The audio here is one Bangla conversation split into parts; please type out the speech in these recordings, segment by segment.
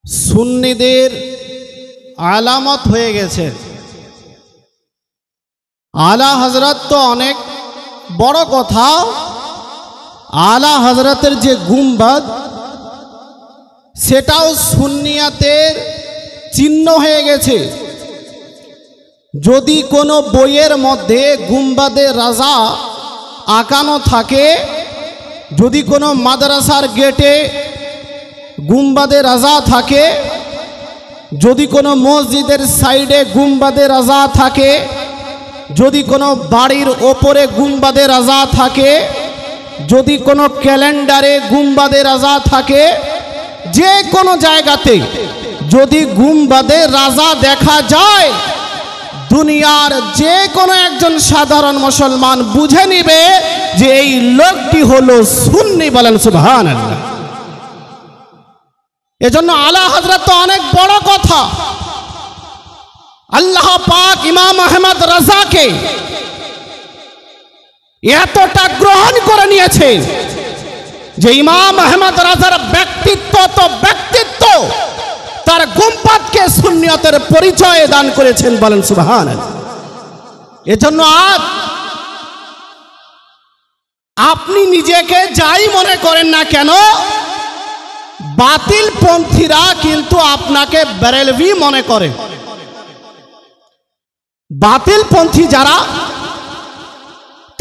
সুন্নিদের আলামত হয়ে গেছে। আলা হযরত তো অনেক বড় কথা, আলা হযরতের যে গুম্বাদ সেটাও সুন্নিয়াতের চিহ্ন হয়ে গেছে। যদি কোনো বইয়ের মধ্যে গুম্বাদে রাজা আঁকানো থাকে, যদি কোনো মাদ্রাসার গেটে গুম্বাদে রাজা থাকে, যদি কোনো মসজিদের সাইডে গুম্বাদে রাজা থাকে, যদি কোনো বাড়ির ওপরে গুম্বাদে রাজা থাকে, যদি কোনো ক্যালেন্ডারে গুম্বাদে রাজা থাকে, যে কোনো জায়গাতে যদি গুম্বাদে রাজা দেখা যায়, দুনিয়ার যে কোনো একজন সাধারণ মুসলমান বুঝে নিবে যে এই লোকটি হলো সুন্নি। বলেন সুবহানাল্লাহ। এজন্য আলা হযরত তো অনেক বড় কথা। আল্লাহ পাক ইমাম আহমদ রাজাকে এতটা গ্রহণ করে নিয়েছে যে ইমাম আহমদ রাজার ব্যক্তিত্ব তো ব্যক্তিত্ব, তার গুম্বাদকে সুন্নিয়তের পরিচয় দান করেছেন। বলেন সুবহানাল্লাহ। এজন্য আজ আপনি নিজেকে যাই মনে করেন না কেন, বাতিল পন্থীরা কিন্তু আপনাকে বেরেলভি মনে করে। বাতিল পন্থী যারা,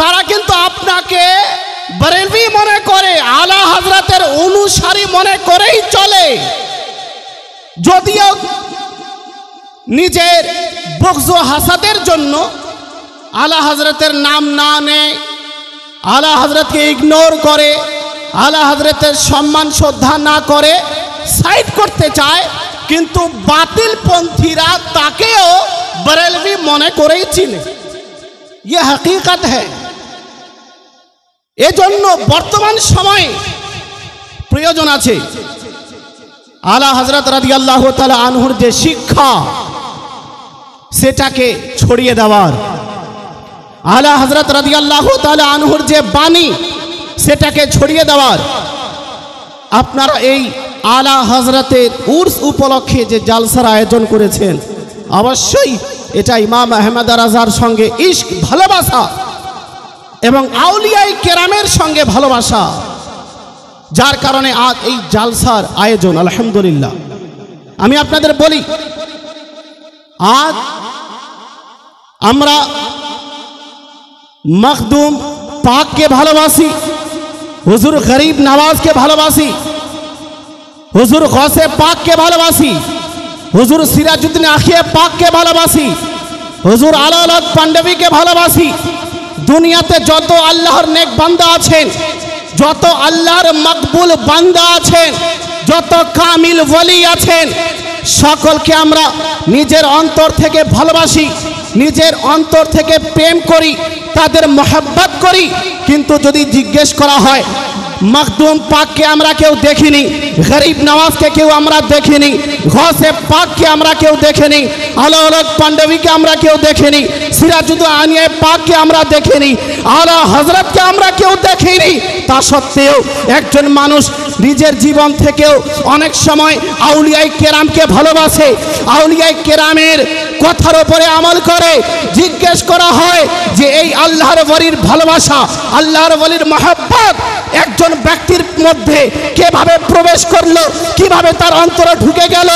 তারা কিন্তু আপনাকে বেরেলভি মনে করে, আলা হযরতের অনুসারী মনে করেই চলে। যদিও নিজের বগজ ও হাসাদের জন্য আলা হযরতের নাম না নেয়, আলা হযরতকে ইগনোর করে, আলা হযরতের সম্মান শ্রদ্ধা না করে, সাইড করতে চায়, কিন্তু বাতিল পন্থীরা তাকেও বেরেলভি মনে করেই চিনে। ये हकीकत है। এজন্য বর্তমান সময়ে প্রয়োজন আছে আলা হযরত রাদিয়াল্লাহু তাআলা আনহুর যে শিক্ষা সেটাকে ছড়িয়ে দেওয়ার, আলা হযরত রাদিয়াল্লাহু তাআলা আনহুর যে বাণী সেটাকে ছড়িয়ে দেওয়ার। আপনারা এই আলা হযরতের উর্স উপলক্ষে যে জালসার আয়োজন করেছেন, অবশ্যই এটা ইমাম আহমদ রাজার সঙ্গে ইশক, ভালোবাসা এবং আউলিয়ায়ে কেরামের সঙ্গে ভালোবাসা, যার কারণে আজ এই জালসার আয়োজন। আলহামদুলিল্লাহ। আমি আপনাদের বলি, আজ আমরা মখদুম পাককে ভালোবাসি, হুজুর গরিব নওয়াজকে ভালোবাসি, হুজুর গৌসে পাককে ভালোবাসি, হুজুর সিরাজউদ্দিন আখিয়ে পাককে ভালোবাসি, হুজুর আলাউলাদ পাঞ্জাবিকে ভালোবাসি। দুনিয়াতে যত আল্লাহর নেক বান্দা আছেন, যত আল্লাহর মকবুল বান্দা আছেন, যত কামিল ওলি আছেন, সকলকে আমরা নিজের অন্তর থেকে ভালোবাসি, নিজের অন্তর থেকে প্রেম করি, তাদের মহব্বত করি। কিন্তু যদি জিজ্ঞেস করা হয়, মখদুম পাককে আমরা কেউ দেখিনি, গরিব নওয়াজকে কেউ আমরা দেখিনি, গৌসে পাককে আমরা কেউ দেখিনি, আলাউলাদ পাঞ্জাবিকে আমরা কেউ দেখিনি, সিরাজউদ্দিন আনিয়ে পাককে আমরা দেখিনি, আলা হযরতকে আমরা কেউ দেখিনি। তা সত্ত্বেও একজন মানুষ নিজের জীবন থেকেও অনেক সময় আউলিয়ায়ে কেরামকে ভালোবাসে, আউলিয়ায়ে কেরামের কথার উপরে আমল করে। জিজ্ঞেস করা হয় যে এই আল্লাহর ওলির ভালোবাসা, আল্লাহর ওলির মহব্বত একজন ব্যক্তির মধ্যে কিভাবে প্রবেশ করলো, কিভাবে তার অন্তরে ঢুকে গেল?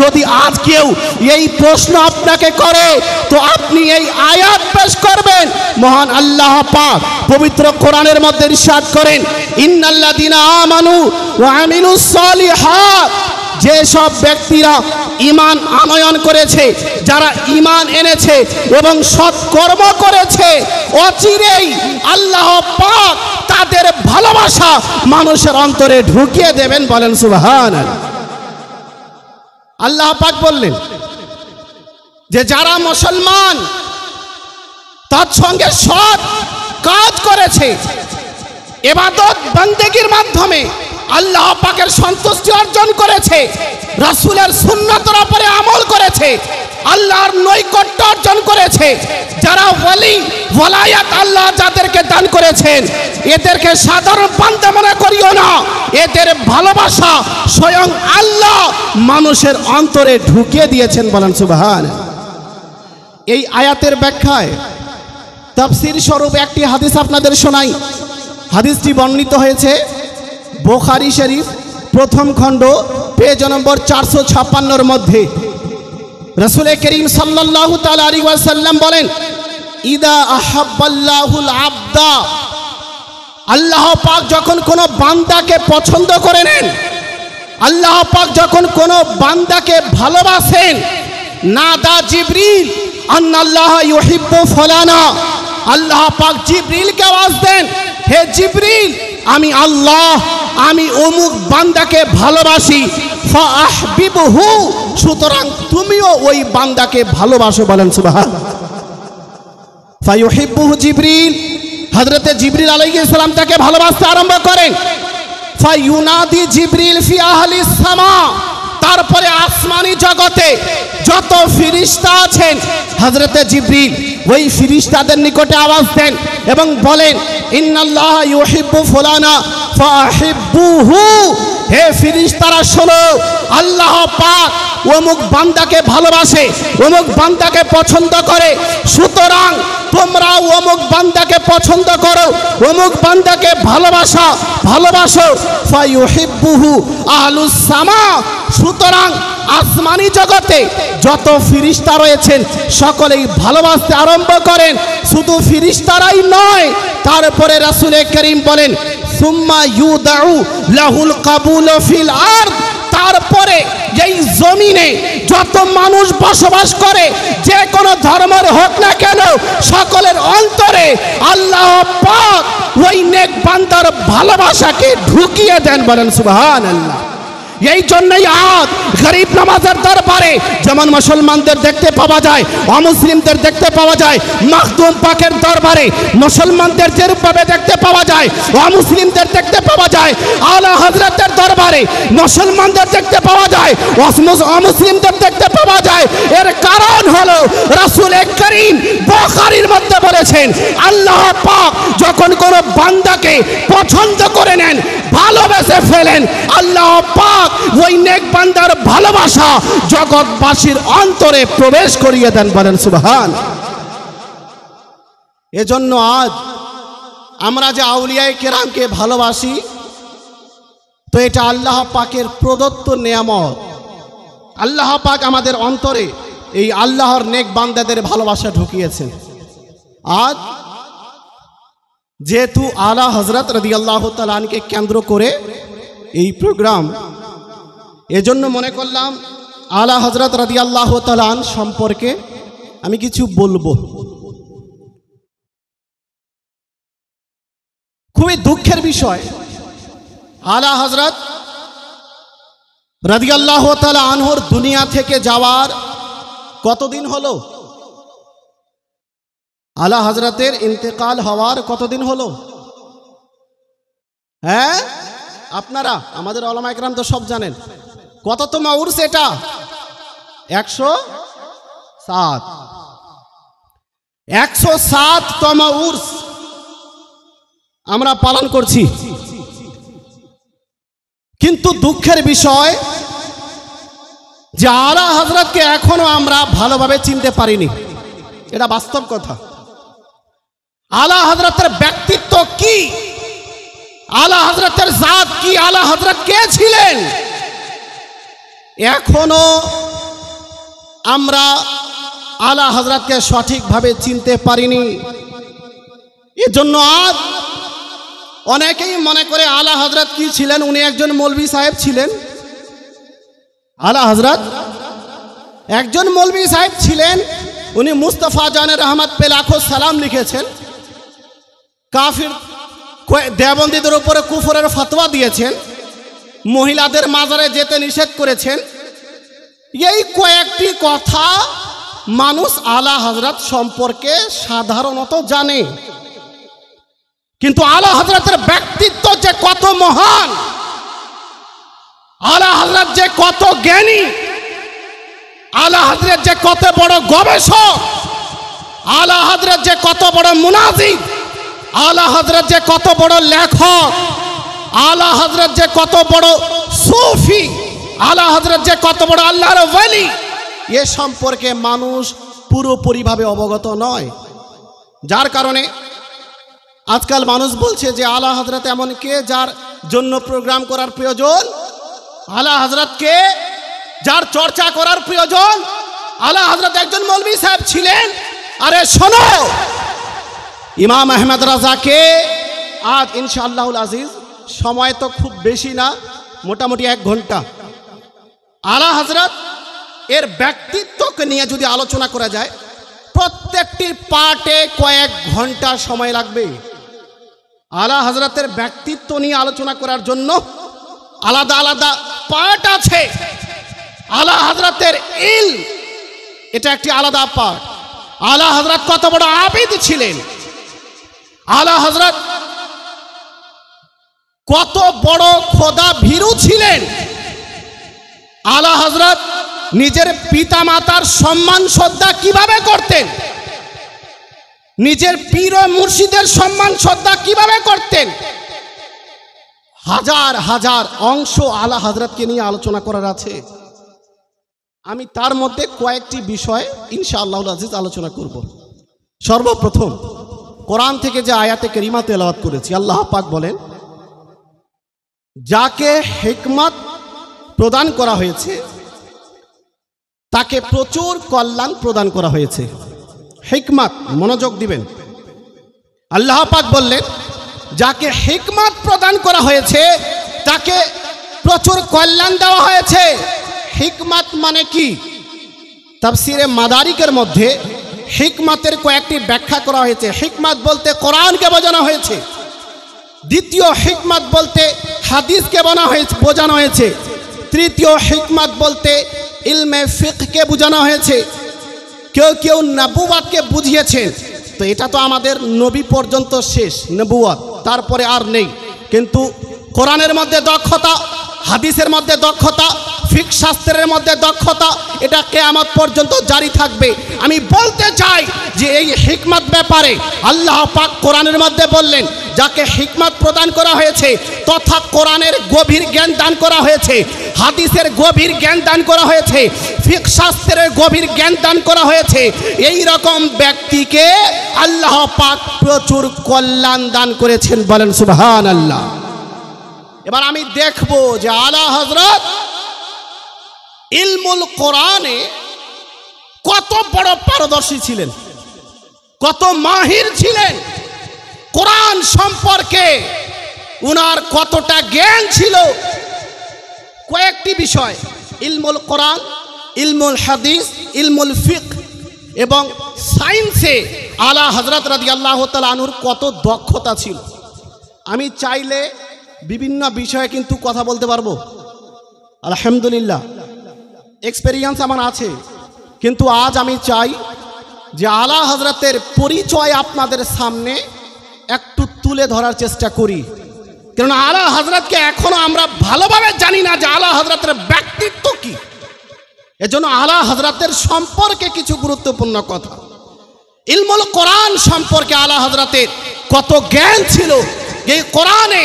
যদি আজ কেউ এই প্রশ্ন আপনাকে করে, তো আপনি এই আয়াত পেশ করবেন। মহান আল্লাহ পাক পবিত্র কোরআনের মধ্যে ইরশাদ করেন, ইন্নাল্লাযীনা আমানু ওয়া আমিলুস সালিহাত, যে সব ব্যক্তিরা ঈমান আনয়ন করেছে, যারা ঈমান এনেছে এবং সৎকর্ম করেছে, অচিরেই আল্লাহ পাক তাদের ভালোবাসা মানুষের অন্তরে ঢুকিয়ে দেবেন। বলেন সুবহানাল্লাহ। আল্লাহ পাক বললেন যে যারা মুসলমান তার সঙ্গে সৎ কাজ করেছে, ইবাদত বন্দেগীর মাধ্যমে আল্লাহ পাকের সন্তুষ্টি অর্জন করেছে, রাসূলের সুন্নতের উপরে আমল করেছে, আল্লাহর নৈকট্য অর্জন করেছে। যারা ওয়ালি ওয়ালায়াত আল্লাহ যাদেরকে দান করেছেন, এদেরকে সাধারণ বান্দা মনে করিও না, এদের ভালোবাসা স্বয়ং আল্লাহ মানুষের অন্তরে ঢুকিয়ে দিয়েছেন। বলেন সুবহানাল্লাহ। এই আয়াতের ব্যাখ্যায় তাফসীর স্বরূপ একটি হাদিস আপনাদের শোনাই। হাদিসটি বর্ণিত হয়েছে বুখারী শরীফ প্রথম খণ্ড পেজ নম্বর 456 মধ্যে। রাসূল করিম সাল্লাল্লাহু তাআলা আলাইহি ওয়াসাল্লাম বলেন, ইদা আহাব্বাল্লাহুল আবদা, আল্লাহ পাক যখন কোনো বান্দাকে পছন্দ করে নেন, আল্লাহ পাক যখন কোনো বান্দাকে ভালোবাসেন, নাদা জিবরিল আন্নাল্লাহ ইউহিব্বু ফুলানা, আল্লাহ পাক জিবরিলকে আওয়াজ দেন, হে জিবরিল, আমি আল্লাহ আমি অমুক বান্দাকে ভালোবাসি, ফাআহবিবহু, সুতরাং তুমিও ওই বান্দাকে ভালোবাসো। বলেন সুবহানাল্লাহ। ফায়ুহিব্বুহু জিবরিল, হযরতে জিবরিল আলাইহিস সালাম তাকে ভালোবাসতে আরম্ভ করেন। ফায়ুনাদি জিবরিল ফি আহলিস সামা, তারপরে আসমানি জগতে যত ফেরেশতা আছেন, হযরতে জিবরিল ওই ফেরেশতাদের নিকটে আওয়াজ দেন এবং বলেন, ইন্নাল্লাহা ইউহিব্বু ফুলানা ফাহিব্বুহু, হে ফেরেশতারা শোনো, আল্লাহ পাক অমুক বান্দাকে ভালোবাসে, অমুক বান্দাকে পছন্দ করে, সুতরাং তোমরা অমুক বান্দাকে পছন্দ করো, অমুক বান্দাকে ভালোবাসো। ফায়ুহিব্বুহু আহলুস সামা, সুতরাং আসমানি জগতে যত ফেরেশতা রয়েছেন সকলেই ভালোবাসতে আরম্ভ করেন। শুধু ফেরেশতারাই নয়, তারপরে রাসূল করিম বলেন, সুম্মা ইউদাউ লাহুল কাবুল ফিল আরদ, তারপরে এই জমিনে যত মানুষ বসবাস করে, যে কোনো ধর্মের হোক না কেন, সকলের অন্তরে আল্লাহ পাক ওই নেক বান্দার ভালোবাসাকে ঢুকিয়ে দেন। বলেন সুবহানাল্লাহ। এই জন্যই আজ গরিব নামাজের দরবারে যেমন মুসলমানদের দেখতে পাওয়া যায়, অমুসলিমদের দেখতে পাওয়া যায়, মাখদুম পাকের দরবারে মুসলমানদের যেরূপভাবে দেখতে পাওয়া যায়, অমুসলিমদের দেখতে পাওয়া যায়, আলা হযরতের দরবারে মুসলমানদের দেখতে পাওয়া যায়, অমুসলিমদের দেখতে পাওয়া যায়। এর কারণ হলো রাসূল করিম বুখারীর মধ্যে বলেছেন, আল্লাহ পাক যখন কোনো বান্দাকে পছন্দ করে নেন, ভালোবেসে ফেলেন, আল্লাহ পাক ওই নেক বান্দার ভালোবাসা জগৎবাসীর অন্তরে প্রবেশ করিয়ে দেন। বলেন সুবহানাল্লাহ। এজন্য আজ আমরা যে আউলিয়ায়ে কেরামকে ভালোবাসি, তো এটা আল্লাহ পাকের প্রদত্ত নেয়ামত। আল্লাহ পাক আমাদের অন্তরে এই আল্লাহর নেক বান্দাদের ভালোবাসা ঢুকিয়েছেন। আজ যেহেতু আলা হযরত রাদিয়াল্লাহু তাআলা আনকে কেন্দ্র করে এই প্রোগ্রাম, এজন্য মনে করলাম আলা হযরত রাদিয়াল্লাহু তাআলা আন সম্পর্কে আমি কিছু বলবো। খুবই দুঃখের বিষয়, আলা হযরত রাদিয়াল্লাহু তাআলা আনহুর দুনিয়া থেকে যাওয়ার কতদিন হলো? আলা হযরতের ইন্তেকাল হওয়ার কতদিন হলো? হ্যাঁ, আপনারা আমাদের উলামা ইকরাম তো সব জানেন। কততম উরস এটা? 107। 107তম উরস আমরা পালন করছি। কিন্তু দুঃখের বিষয় যে আলা হযরতকে এখনো আমরা ভালোভাবে চিনতে পারিনি, এটা বাস্তব কথা। আলা হযরতের ব্যক্তিত্ব কি, আলা হযরতের জাত কি, আলা হযরত কে ছিলেন, এখনো আমরা আলা হযরতকে সঠিকভাবে চিনতে পারিনি। এজন্য আজ অনেকেই মনে করে আলা হযরত কি ছিলেন, উনি একজন মৌলভী সাহেব ছিলেন। আলা হযরত একজন মৌলভী সাহেব ছিলেন, উনি মুস্তাফা জানের রহমত পে লাখো সালাম লিখেছেন, কাফির দেওবন্দীদের উপরে কুফরের ফতোয়া দিয়েছেন, মহিলাদের মাজারে যেতে নিষেধ করেছেন। এই কয়েকটি কথা মানুষ আলা হযরত সম্পর্কে সাধারণত জানে, কিন্তু আলা হযরতের ব্যক্তিত্ব যে কত মহান, আলা হযরত যে কত জ্ঞানী, আলা হযরত যে কত বড় গবেষক, আলা হযরত যে কত বড় মুনাজির, আলা হযরত যে কত বড় লেখক, আলা হযরত যে কত বড় সুফি, আলা হযরত যে কত বড় আল্লাহর ওলি, এ সম্পর্কে মানুষ পুরোপুরিভাবে অবগত নয়। যার কারণে আজকাল মানুষ বলছে যে আলা হযরত এমন কে যার জন্য প্রোগ্রাম করার প্রয়োজন, আলা হযরত কে যার চর্চা করার প্রয়োজন, আলা হযরত একজন মৌলভী সাহেব ছিলেন। আরে শোনো, ইমাম আহমদ রাজাকে আজ ইনশাআল্লাহুল আজিজ, সময় তো খুব বেশি না, মোটামুটি 1 ঘন্টা, আলা হযরত এর ব্যক্তিত্বকে নিয়ে যদি আলোচনা করা যায়, প্রত্যেকটি পার্টে কয়েক ঘন্টা সময় লাগবে। আলা হযরতের ব্যক্তিত্ব নিয়ে আলোচনা করার জন্য আলাদা আলাদা পার্ট আছে। আলা হযরতের ইলম, এটা একটি আলাদা পার্ট। আলা হযরত কত বড় আবিদ ছিলেন, আলা হযরত কত বড় খোদা ভীরু ছিলেন, আলা হযরত নিজের পিতা মাতার সম্মান শ্রদ্ধা কিভাবে করতেন, নিজের পীর ও মুর্শিদের সম্মান শ্রদ্ধা কিভাবে করতেন, হাজার হাজার অংশ আলা হযরতকে নিয়ে আলোচনা করার আছে। আমি তার মধ্যে কয়েকটি বিষয় ইনশাআল্লাহুল আজিজ আলোচনা করব। সর্বপ্রথম কোরআন থেকে যে আয়াতে কারিমা তেলাওয়াত করেছি, আল্লাহ পাক বলেন, যাকে হিকমত প্রদান করা হয়েছে তাকে প্রচুর কল্যাণ প্রদান করা হয়েছে। হিকমত, মনোযোগ দিবেন, আল্লাহ পাক বললেন যাকে হিকমত প্রদান করা হয়েছে তাকে প্রচুর কল্যাণ দেওয়া হয়েছে। হিকমত মানে কি? তাফসিরে মাদারিকের মধ্যে হিকমতের কয়েকটি ব্যাখ্যা করা হয়েছে। হিকমত বলতে কোরআনকে বোঝানো হয়েছে, দ্বিতীয় হিকমত বলতে হাদিসকে বোঝানো হয়েছে, তৃতীয় হিকমত বলতে ইলমে ফিকহকে বোঝানো হয়েছে, কেউ কেউ নবুয়াতকে বুঝিয়েছেন। তো এটা তো আমাদের নবী পর্যন্ত শেষ নবুয়াত, তারপরে আর নেই। কিন্তু কোরআনের মধ্যে দক্ষতা, হাদিসের মধ্যে দক্ষতা, ফিকহ শাস্ত্রের মধ্যে দক্ষতা, এটা কিয়ামত পর্যন্ত জারি থাকবে। আমি বলতে চাই যে এই হিকমত ব্যাপারে আল্লাহ পাক কোরআনের মধ্যে বললেন, যাকে হিকমত প্রদান করা হয়েছে তথা কোরআনের গভীর জ্ঞান দান করা হয়েছে, হাদিসের গভীর জ্ঞান দান করা হয়েছে, ফিকহ শাস্ত্রের গভীর জ্ঞান দান করা হয়েছে, এই রকম ব্যক্তিকে আল্লাহ পাক প্রচুর কল্যাণ দান করেছেন। বলেন সুবহানাল্লাহ। এবার আমি দেখব যে আলা হযরত ইলমুল কোরআনে কত বড় পারদর্শী ছিলেন, কত মাহির ছিলেন, কোরআন সম্পর্কে উনার কতটা জ্ঞান ছিল। কয়েকটি বিষয়, ইলমুল কোরআন, ইলমুল হাদিস, ইলমুল ফিকহ এবং সায়েন্সে আলা হযরত রাদিয়াল্লাহু তাআলা আনহুর কত দক্ষতা ছিল। আমি চাইলে বিভিন্ন বিষয়ে কিন্তু কথা বলতে পারবো, আলহামদুলিল্লাহ এক্সপেরিয়েন্স আমার আছে। কিন্তু আজ আমি চাই যে আলা হযরতের পরিচয় আপনাদের সামনে একটু তুলে ধরার চেষ্টা করি, কেননা আলা হযরতকে এখনো আমরা ভালোভাবে জানি না যে আলা হযরতের ব্যক্তিত্ব কি। এজন্য আলা হযরতের সম্পর্কে কিছু গুরুত্বপূর্ণ কথা, ইলমুল কোরআন সম্পর্কে আলা হযরতের কত জ্ঞান ছিল, এই কোরআনে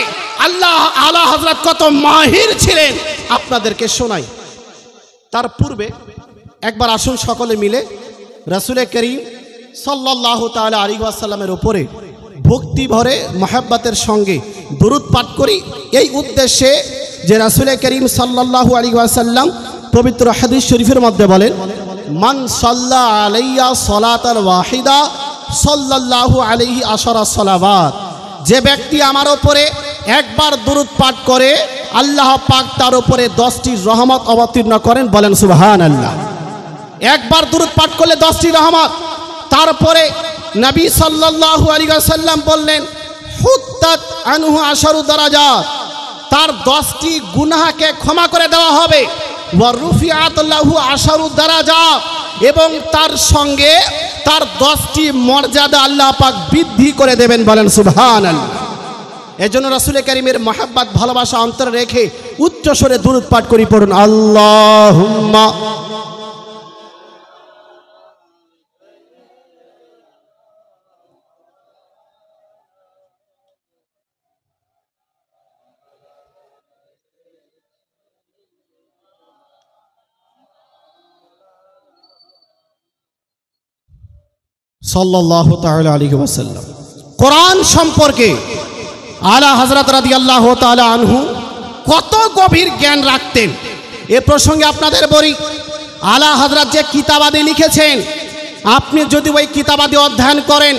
আলা হযরত কত মাহির ছিলেন আপনাদেরকে শোনাই। তার পূর্বে একবার আসুন সকলে মিলে রাসূলে করিম সাল্লাল্লাহু তাআলা আলাইহি ওয়াসাল্লামের উপরে ভক্তি ভরে মহব্বতের সঙ্গে দুরূদ পাঠ করি, এই উদ্দেশ্যে যে রাসূলে করিম সাল্লাল্লাহু আলাইহি ওয়াসাল্লাম পবিত্র হাদিস শরীফের মধ্যে বলেন, মান সাল্লা আলাইয়া সালাতান ওয়াহিদা সাল্লাল্লাহু আলাইহি আশারা সালাওয়াত, যে ব্যক্তি আমার উপরে একবার দুরূদ পাঠ করে আল্লাহ পাক তার উপরে 10টি রহমত অবতীর্ণ করেন। বলেন সুবহানাল্লাহ। একবার দুরূদ পাঠ করলে 10টি রহমত। তারপরে নবী সাল্লাল্লাহু আলাইহি ওয়াসাল্লাম বললেন, হুত্তাত আনহু আশারু দারাজাত, তার 10টি গুনাহকে ক্ষমা করে দেওয়া হবে। ওয়া রুফিআত লাহু আশারু দারাজাত, এবং তার সঙ্গে তার 10টি মর্যাদা আল্লাহ পাক বৃদ্ধি করে দেবেন। বলেন সুবহানাল্লাহ। এজন্য রাসূলে কারীমের মহব্বত ভালোবাসা অন্তরে রেখে উচ্চ স্বরে দুরূদ পাঠ করি, পড়ুন আল্লাহুম্মা সাল্লাল্লাহু তাআলা আলাইহি ওয়াসাল্লাম। কোরআন সম্পর্কে আলা হযরত রাদিয়াল্লাহু তাআলা আনহু কত গভীর জ্ঞান রাখতেন এ প্রসঙ্গে আপনাদের বলি। আলা হযরত যে কিতাবাদি লিখেছেন, আপনি যদি ওই কিতাবাদি অধ্যয়ন করেন,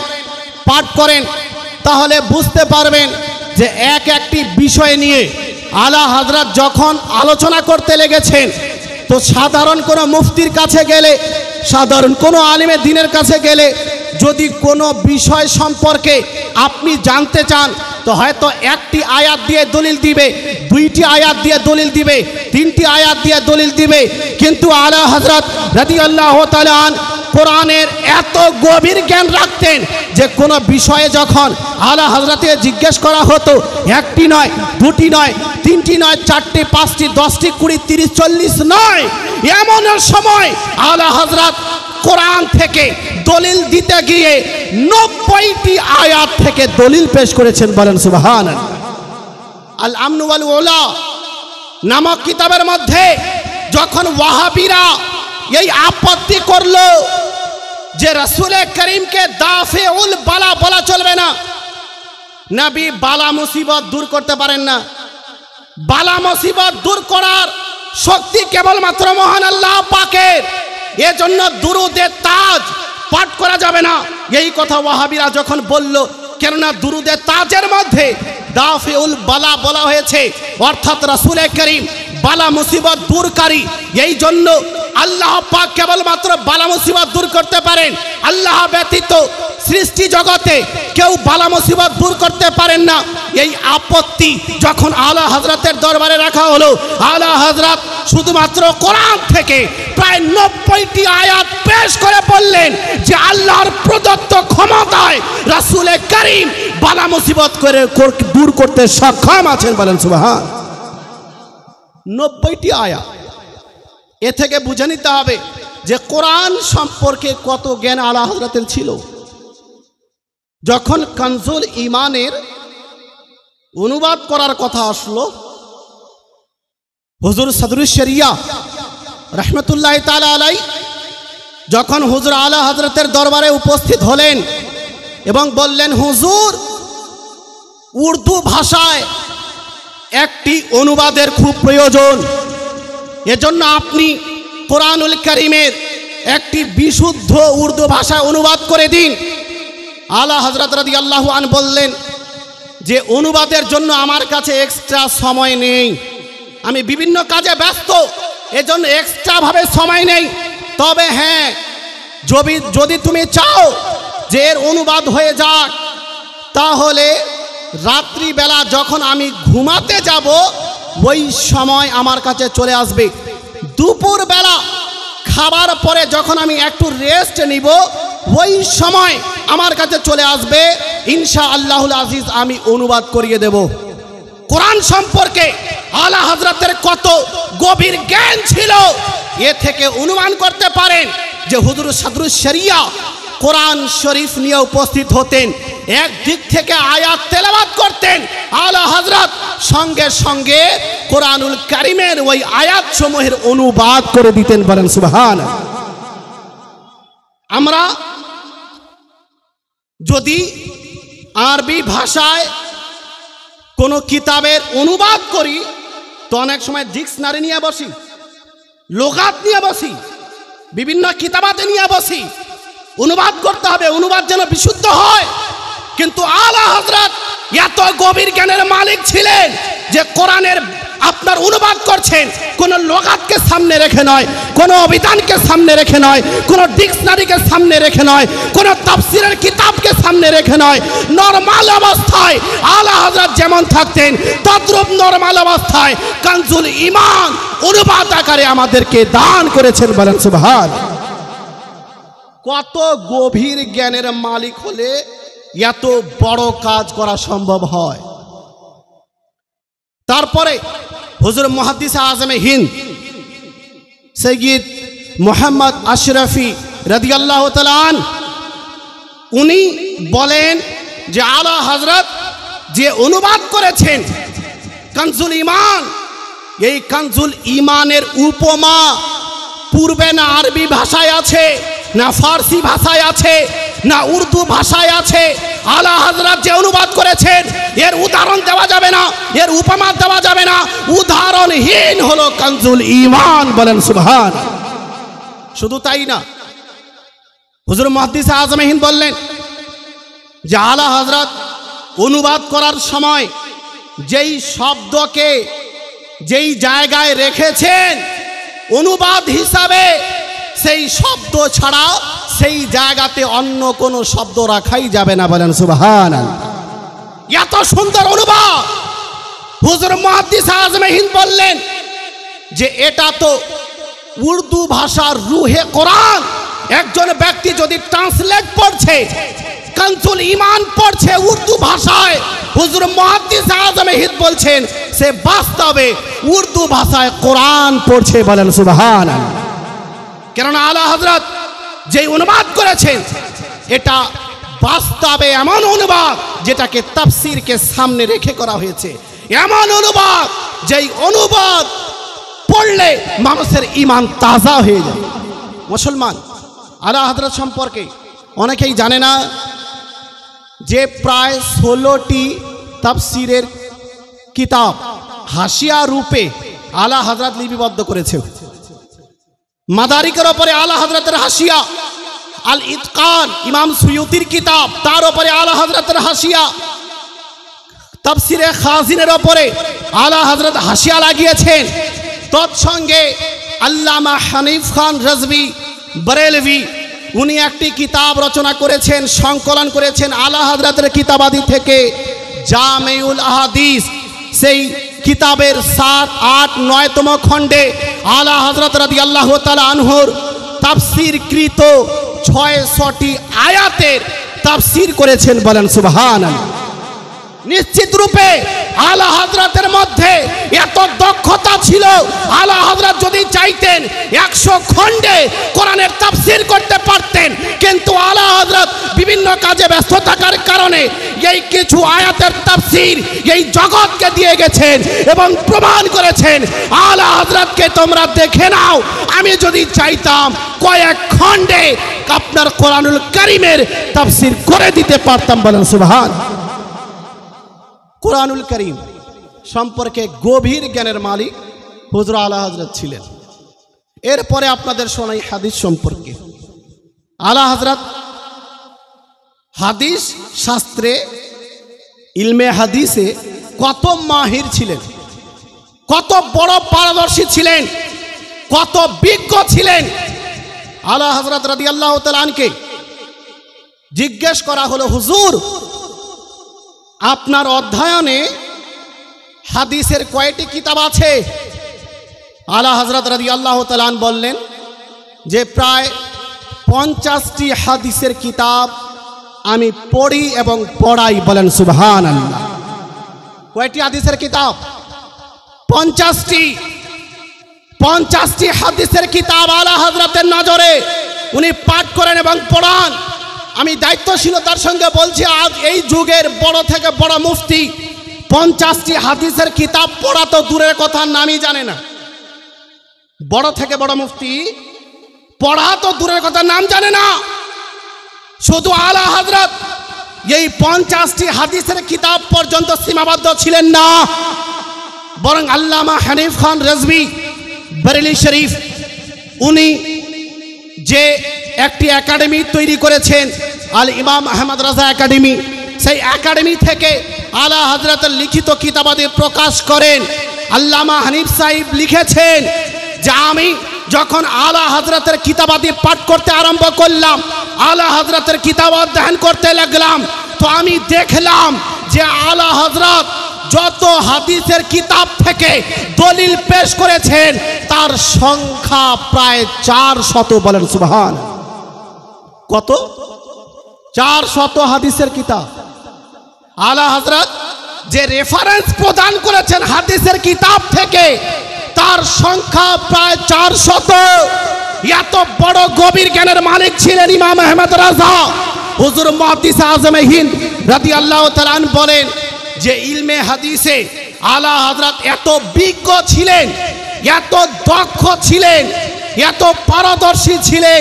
পাঠ করেন, তাহলে বুঝতে পারবেন যে এক একটি বিষয় নিয়ে আলা হযরত যখন আলোচনা করতে লেগেছেন, তো সাধারণ কোনো মুফতির কাছে গেলে, সাধারণ কোনো আলিমের দ্বীনের কাছে গেলে যদি কোনো বিষয় সম্পর্কে আপনি জানতে চান, তো হয়তো একটি আয়াত দিয়ে দলিল দিবে, দুইটি আয়াত দিয়ে দলিল দিবে, তিনটি আয়াত দিয়ে দলিল দিবে। কিন্তু আলা হযরত রাদিয়াল্লাহু তাআলা আনহু কোরআনের এত গভীর জ্ঞান রাখতেন যে কোনো বিষয়ে যখন আলা হযরতকে জিজ্ঞেস করা হতো, একটি নয়, দুটি নয়, তিনটি নয়, চারটি, পাঁচটি, 10টি, 20, 30, 40 নয়, এমন সময় আলা হযরত কোরআন থেকে দলিল দিতে গিয়ে 90টি আয়াত থেকে দলিল পেশ করেছেন। বলেন সুবহানাল্লাহ। আল আমনু ওয়াল উলা নামক কিতাবের মধ্যে যখন ওয়াহাবিরা এই আপত্তি করলো যে রাসূল করিমকে দাফিউল বালা বলা চলবে না, নবী বালা মুসিবত দূর করতে পারেন না, বালা মুসিবত দূর করার শক্তি কেবলমাত্র মহান আল্লাহ পাকের, এজন্য দুরুদে তাজ পাঠ করা যাবে না। এই কথা ওয়াহাবিরা যখন বলল, কেননা দুরুদে তাজের মধ্যে দাফিউল বালা বলা হয়েছে, অর্থাৎ রাসূল করিম বালা মুসিবত দূরকারী, এই জন্য আল্লাহ পাক কেবলমাত্র বালা মুসিবত দূর করতে পারেন, আল্লাহ ব্যতীত সৃষ্টি জগতে কেউ বালা মুসিবত দূর করতে পারেন না। এই আপত্তি যখন আলা হযরতের দরবারে রাখা হলো, আলা হযরত শুধুমাত্র কোরআন থেকে প্রায় 90টি আয়াত পেশ করে বললেন যে আল্লাহর প্রদত্ত ক্ষমতায় রাসূল করিম বালা মুসিবত করে দূর করতে সক্ষম আছেন। বলেন সুবহান। 90টি আয়াত। এ থেকে বুঝে নিতে হবে যে কোরআন সম্পর্কে কত জ্ঞান আলা হযরতের ছিল। যখন কানজুল ঈমানের অনুবাদ করার কথা আসলো, হুজুর সদরুশ শরিয়া রাহমাতুল্লাহি তাআলা আলাইহি যখন হুজুর আলা হযরতের দরবারে উপস্থিত হলেন এবং বললেন, হুজুর উর্দু ভাষায় একটি অনুবাদের খুব প্রয়োজন, এজন্য আপনি কোরআনুল কারীমের একটি বিশুদ্ধ উর্দু ভাষায় অনুবাদ করে দিন। আলা হযরত রাদিয়াল্লাহু আনহু বললেন যে অনুবাদের জন্য আমার কাছে এক্সট্রা সময় নেই, আমি বিভিন্ন কাজে ব্যস্ত, এজন্য এক্সট্রা ভাবে সময় নেই। তবে হ্যাঁ, যদি তুমি চাও যে এর অনুবাদ হয়ে যাক, তাহলে রাত্রিবেলা যখন আমি ঘুমাতে যাব ওই সময় আমার কাছে চলে আসবে, দুপুরবেলা খাবার পরে যখন আমি একটু রেস্ট নিব ওই সময় আমার কাছে চলে আসবে, ইনশাআল্লাহুল আজিজ আমি অনুবাদ করিয়ে দেব। কোরআন সম্পর্কে আলা হযরতের কত গভীর জ্ঞান ছিল, এ থেকে অনুমান করতে পারেন যে হুজুর সদরুশ শরিয়া কোরআন শরীফ নিয়ে উপস্থিত হতেন, একদিক থেকে আয়াত তেলাওয়াত করতেন, আলা হযরত সঙ্গে সঙ্গে কোরআনুল কারীমের ওই আয়াত সমূহের অনুবাদ করে দিতেন। বলেন সুবহানাল্লাহ। আমরা যদি আরবি ভাষায় কোনো কিতাবের অনুবাদ করি, তো অনেক সময় ডিকশনারি নিয়ে বসি, লুগাত নিয়ে বসি, বিভিন্ন কিতাবাতে নিয়ে বসি, অনুবাদ করতে হবে, অনুবাদ যেন বিশুদ্ধ হয়। কিন্তু আলা হযরত এত গভীর জ্ঞানের মালিক ছিলেন যে কোরআনের আপনার অনুবাদ করছেন কোন লুগাতকে সামনে রেখে নয়, কোন অভিধানকে সামনে রেখে নয়, কোন ডিকশনারিকে সামনে রেখে নয়, কোন তাফসীরের কিতাবকে সামনে রেখে নয়, নরমাল অবস্থায় আলা হযরত যেমন থাকতেন তদ্রূপ নরমাল অবস্থায় কানজুল ঈমান অনুবাদ আকারে আমাদেরকে দান করেছেন। বলেন সুবহানাল্লাহ। কত গভীর জ্ঞানের মালিক হলে এত বড় কাজ করা সম্ভব হয়। তারপরে হুজুর মুহাদ্দিস আজমে হিন্দ সৈয়দ মুহাম্মদ আশরাফি রাদিয়াল্লাহু তাআলা আনহু উনি বলেন যে আলা হযরত যে অনুবাদ করেছেন কানজুল ঈমান, এই কানজুল ঈমানের উপমা পূর্বে না আরবি ভাষায় আছে, না ফার্সি ভাষায় আছে, না উর্দু ভাষায় আছে। আলা হযরত যে অনুবাদ করেছেন এর উদাহরণ দেওয়া যাবে না, এর উপমা দেওয়া যাবে না, উদাহরণহীন হলো কানজুল ঈমান। বলেন সুবহান। শুধু তাই না, হুজুর মুহাদ্দিস আজম হিন্দ বললেন যে আলা হযরত অনুবাদ করার সময় যেই শব্দকে যেই জায়গায় রেখেছেন অনুবাদ হিসাবে, সেই শব্দ ছাড়া সেই জায়গাতে অন্য কোনো শব্দ রাখাই যাবে না। বলেন সুবহানাল্লাহ। এত সুন্দর অনুবাদ। হুজুর মুহাদ্দিস আজম হিন্দ বললেন যে এটা তো উর্দু ভাষার রুহে কোরআন। একজন ব্যক্তি যদি ট্রান্সলেট পড়ছে, কানজুল ঈমান পড়ছে উর্দু ভাষায়, হুজুর মুহাদ্দিস আজম হিন্দ বলছেন সে বাস্তবে উর্দু ভাষায় কোরআন পড়ছে। বলেন সুবহানাল্লাহ। কেননা আলা হযরত যে অনুবাদ করেছেন এটা বাস্তবে এমন অনুবাদ যেটাকে তাফসীরকে সামনে রেখে করা হয়েছে, এমন অনুবাদ যেই অনুবাদ পড়লে মানুষের ঈমান তাজা হয়ে যায়। মুসলমান, আলা হযরত সম্পর্কে অনেকেই জানে না যে প্রায় 16টি তাফসীরের কিতাব হাসিয়া রূপে আলা হযরত লিপিবদ্ধ করেছে। মাদারিকের ওপরে আলা হযরতের হাসিয়া, আল ইতকান ইমাম সুয়ুতির কিতাব তার ওপরে আলা হযরতের হাসিয়া, তাফসীরে খাজিনের ওপরে আলা হযরত হাসিয়া লাগিয়েছেন। তৎসঙ্গে আল্লামা হানিফ খান রাজভী বরেলভী উনি একটি কিতাব রচনা করেছেন, সংকলন করেছেন আলা হযরতের কিতাবাদি থেকে জামিউল আহাদিস। সেই কিতাবের 7, 8, 9তম খণ্ডে আলা হযরত রাদিয়াল্লাহু তাআলা আনহুর তাফসীরকৃত 600টি আয়াতের তাফসীর করেছেন। বলেন সুবহানাল্লাহ। নিশ্চিত রূপে আলা হযরতের মধ্যে এত দক্ষতা ছিল, আলা হযরত যদি চাইতেন 100 খণ্ডে কোরআনের তাফসীর করতে পারতেন, কিন্তু আলা হযরত বিভিন্ন কাজে ব্যস্ত থাকার কারণে এই কিছু আয়াতের তাফসীর এই জগৎকে দিয়ে গেছেন এবং প্রমাণ করেছেন আলা হযরতকে তোমরা দেখে নাও, আমি যদি চাইতাম কয়েক খণ্ডে আপনার কোরআনুল কারীমের তাফসীর করে দিতে পারতাম। বলেন সুবহান। কোরআনুল কারীম সম্পর্কে গভীর জ্ঞানের মালিক হুজুর আলা হযরত ছিলেন। এরপরে আপনাদের শোনাই হাদিস সম্পর্কে। আলা হযরত হাদিস শাস্ত্রে, ইলমে হাদিসে কত মাহির ছিলেন, কত বড় পারদর্শী ছিলেন, কত বিজ্ঞ ছিলেন। আলা হযরত রাদিয়াল্লাহু তাআলা আনকে জিজ্ঞেস করা হলো, হুজুর আপনার অধ্যয়নে হাদিসের কয়টি কিতাব আছে? আলা হযরত রাদিয়াল্লাহু তাআলা বললেন যে প্রায় 50টি হাদিসের কিতাব আমি পড়ি এবং পড়াই। বলেন সুবহানাল্লাহ। কয়টি হাদিসের কিতাব? 50টি হাদিসের কিতাব আলা হযরতের নজরে উনি পাঠ করেন এবং পড়ান। আমি দায়িত্বশীলতার সঙ্গে বলছি, আজ এই যুগের বড় থেকে বড় মুফতি 50টি হাদিসের কিতাব পড়া তো দূরের কথা, নামই জানে না। বড় থেকে বড় মুফতি পড়া তো দূরের কথা, নাম জানে না। শুধু আলা হযরত এই 50টি হাদিসের কিতাব পর্যন্ত সীমাবদ্ধ ছিলেন না, বরং আল্লামা হানিফ খান রাজভী বরেলি শরীফ উনি যে একটি একাডেমি তৈরি করেছেন, আল ইমাম আহমদ রাজা একাডেমি, সেই একাডেমি থেকে আলা হযরতের লিখিত কিতাবাদি প্রকাশ করেন। আল্লামা হানিফ সাহেব লিখেছেন যে আমি যখন আলা হযরতের কিতাবাদি পাঠ করতে আরম্ভ করলাম, আলা হযরতের কিতাব অধ্যয়ন করতে লাগলাম, তো আমি দেখলাম যে আলা হযরত যত হাদিসের কিতাব থেকে দলিল পেশ করেছেন তার সংখ্যা প্রায় 400। বলেন সুবহান। কত? 400 হাদিসের কিতাব। আলা হযরত যে রেফারেন্স প্রদান করেছেন হাদিসের কিতাব থেকে তার সংখ্যা প্রায় 400। এত বড় গভীর জ্ঞানের মালিক ছিলেন ইমাম আহমদ রাজা। হুজুর মুহাদ্দিস আজমে হিন্দ রাদিয়াল্লাহু তাআলা বলেন যে ইলমে হাদিসে আলা হযরত এত বিজ্ঞ ছিলেন, এত দক্ষ ছিলেন, এত পারদর্শী ছিলেন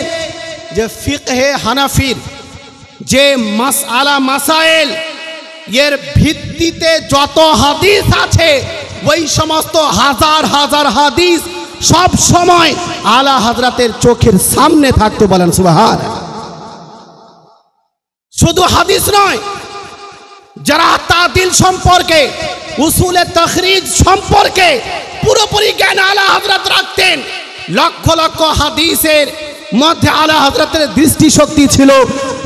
যে ফিকহে হানাফির যে মাসআলা মাসাইল এর ভিত্তিতে যত হাদিস আছে ওই সমস্ত হাজার হাজার হাদিস সব সময় আলা হযরতের চোখের সামনে থাকতো। বলেন সুবহানাল্লাহ। শুধু হাদিস নয়, যারা তাদিল সম্পর্কে, উসুলে তাখরিজ সম্পর্কে পুরোপুরি জ্ঞান আলা হযরত রাখতেন। লক্ষ লক্ষ হাদিসের মধ্যে আলা হযরতের দৃষ্টিশক্তি ছিল।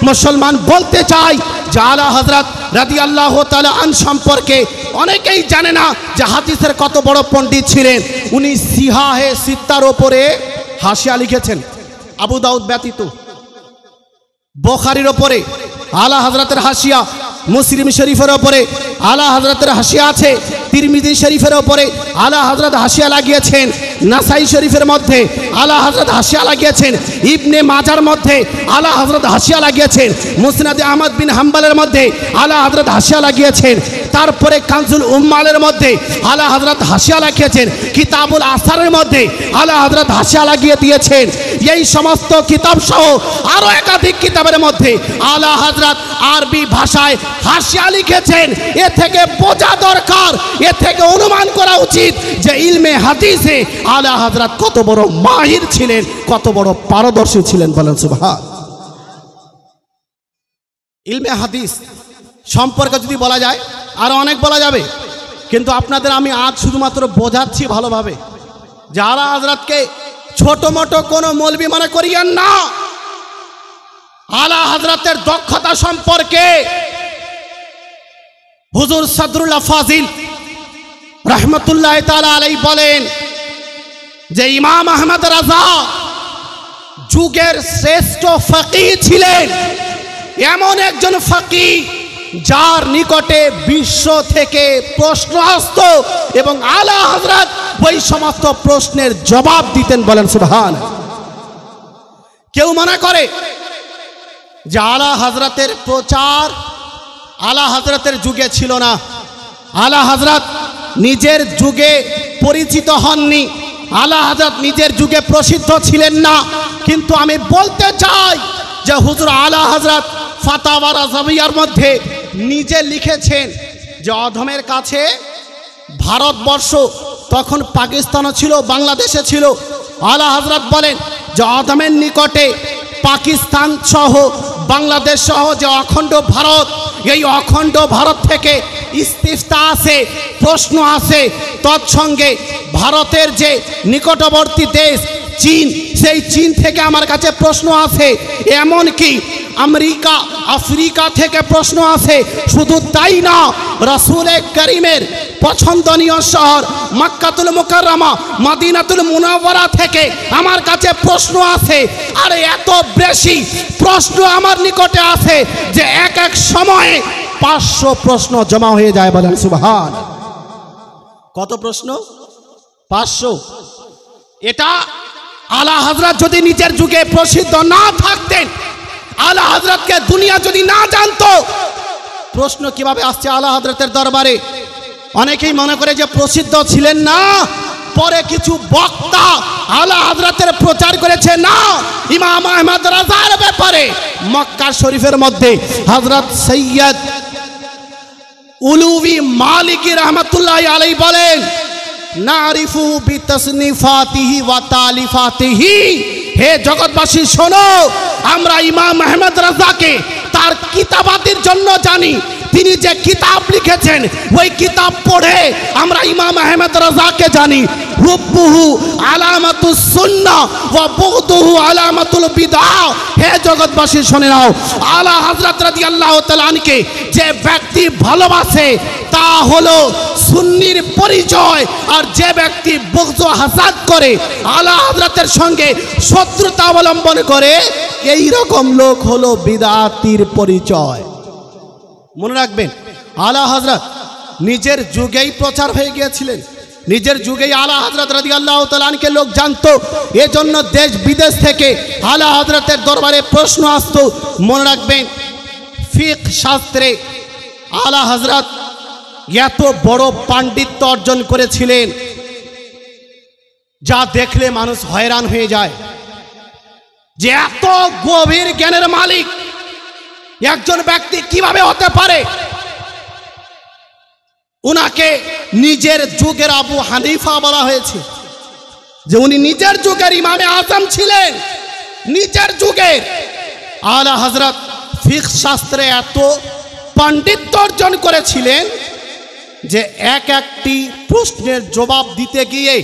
মুসলমান বলতে চাই যে আলা হযরত রাদিয়াল্লাহু তাআলা আন সম্পর্কে অনেকেই জানে না যে হাদিসের কত বড় পণ্ডিত ছিলেন। উনি সিহাহে সিত্তার ওপরে হাসিয়া লিখেছেন, আবু দাউদ ব্যতীত। বুখারীর ওপরে আলা হযরতের হাসিয়া, মুসলিম শরীফের ওপরে আলা হযরতের হাসিয়া আছে, তিরমিজি শরীফের ওপরে আলা হযরত হাসিয়া লাগিয়েছেন, নাসাই শরীফের মধ্যে আলা হযরত হাসিয়া লাগিয়েছেন, ইবনে মাজার মধ্যে আলা হযরত হাসিয়া লাগিয়েছেন, মুসনাদে আহমদ বিন হাম্বলের মধ্যে আলা হযরত হাসিয়া লাগিয়েছেন, তারপরে কানজুল উম্মালের মধ্যে আলা হযরত হাসিয়া লাগিয়েছেন, কিতাবুল আসারের মধ্যে আলা হযরত হাসিয়া লাগিয়ে দিয়েছেন। এই সমস্ত কিতাব সহ আরো একাধিক কিতাবের মধ্যে আলা হযরত আরবি ভাষায় হাসিয়া লিখেছেন। এ থেকে বোঝা দরকার, এ থেকে অনুমান করা উচিত যে ইলমে হাদিসে আলা হযরত কত বড় মাহির ছিলেন, কত বড় পারদর্শী ছিলেন। বলেন সুবহান। ইলমে হাদিস সম্পর্কে যদি বলা যায় আরো অনেক বলা যাবে, কিন্তু আপনাদের আমি আজ শুধুমাত্র বোঝাচ্ছি ভালোভাবে যে আলা হযরতকে ছোট মোটো কোনো মৌলবি মনে করিয়েন না। আলা হযরতের দক্ষতা সম্পর্কে হুজুর সদরুল্লাহ ফাজিল রহমতুল্লাহ তাআলা আলাইহি বলেন যে ইমাম আহমদ রাজা যুগের শ্রেষ্ঠ ফকিহ ছিলেন, এমন একজন ফকিহ যার নিকটে বিশ্ব থেকে প্রশ্ন আসতো এবং আলা হযরত ওই সমস্ত প্রশ্নের জবাব দিতেন। বলেন সুবহানাল্লাহ। কেউ মনে করে যে আলা হযরতের প্রচার আলা হযরতের যুগে ছিল না, আলা হযরত নিজের যুগে পরিচিত হননি, আলা হযরত নিজের যুগে প্রসিদ্ধ ছিলেন না। কিন্তু আমি বলতে চাই যে হুজুর আলা হযরত ফাতাওয়া রাজাবিয়ার মধ্যে নিজে লিখেছেন যে অধমের কাছে ভারতবর্ষ, তখন পাকিস্তানও ছিল, বাংলাদেশে ছিল। আলা হযরত বলেন যে অধমের নিকটে পাকিস্তান সহ বাংলাদেশ সহ যে অখণ্ড ভারত, এই অখণ্ড ভারত থেকে ইস্তিফতা আছে, প্রশ্ন আছে। তৎসঙ্গে ভারতের যে নিকটবর্তী দেশ চীন, সেই চীন থেকে আমার কাছে প্রশ্ন আছে, এমনকি আমেরিকা, আফ্রিকা থেকে প্রশ্ন আছে। শুধু তাই না, রাসূলে কারীমের পছন্দনীয় শহর মক্কাতুল মুকাররমা, মদিনাতুল মুনাওয়ারা থেকে আমার কাছে প্রশ্ন আছে। আর এত বেশি প্রশ্ন আমার নিকটে আছে যে এক এক সময়ে 500 প্রশ্ন জমা হয়ে যায়। বলেন সুবহান। কত প্রশ্ন? 500। এটা আলা হযরত যদি নিজের যুগে প্রসিদ্ধ না থাকতেন, আলা হযরতকে দুনিয়া যদি না জানতো, প্রশ্ন কিভাবে আসছে আলা হযরতের দরবারে? অনেকেই মনে করে যে প্রসিদ্ধ ছিলেন না, পরে কিছু বক্তা আলা হযরতের প্রচার করেছে। না, ইমাম আহমদ রাজার ব্যাপারে মক্কা শরীফের মধ্যে হযরত সৈয়দ উলুবি মালিকি রহমতুল্লাহ আলাইহি বলেন, নারিফু বিতাসনিফাতিহি ওয়া তালিফাতিহি। হে জগৎবাসী শোনো, আমরা ইমাম আহমদ রাজাকে তার কিতাবাতির জন্য জানি। তিনি যে কিতাব লিখেছেন ওই কিতাব পড়ে আমরা ইমাম আহমদ রাজাকে জানি। হুব্বুহু আলামাতুস সুন্নাহ ওয়া বুগদুহু আলামাতুল বিদআহ। হে জগৎবাসী শুনে নাও, আলা হযরত রাদিয়াল্লাহু তাআলা আনকে যে ব্যক্তি ভালোবাসে তা হলো সুন্নির পরিচয়, আর যে ব্যক্তি বুগদ ও হাসাদ করে, আলা হযরতের সঙ্গে শত্রুতা অবলম্বন করে, এই রকম লোক হলো বিদআতির পরিচয়। মনে রাখবেন, আলা হযরত নিজের যুগেই প্রচার হয়ে গিয়েছিলেন, নিজের যুগেই আলা হযরত রাদিয়াল্লাহু তাআলা আনকে লোক জানতো। এজন্য দেশ বিদেশ থেকে আলা হযরতের দরবারে প্রশ্ন আসতো। মনে রাখবেন, ফিকহ শাস্ত্রে আলা হযরত এত বড় পাণ্ডিত্য অর্জন করেছিলেন যা দেখলে মানুষ হয়রান হয়ে যায়। যে এত গভীর জ্ঞানের মালিক একজন ব্যক্তি কিভাবে হতে পারে। উনাকে নিজের যুগের আবু হানিফা বলা হয়েছে, যে উনি নিজের যুগের ইমামে আজম ছিলেন, নিজের যুগের। আলা হযরত ফিকহ শাস্ত্রে এত পাণ্ডিত্য অর্জন করেছিলেন যে এক একটি প্রশ্নের জবাব দিতে গিয়ে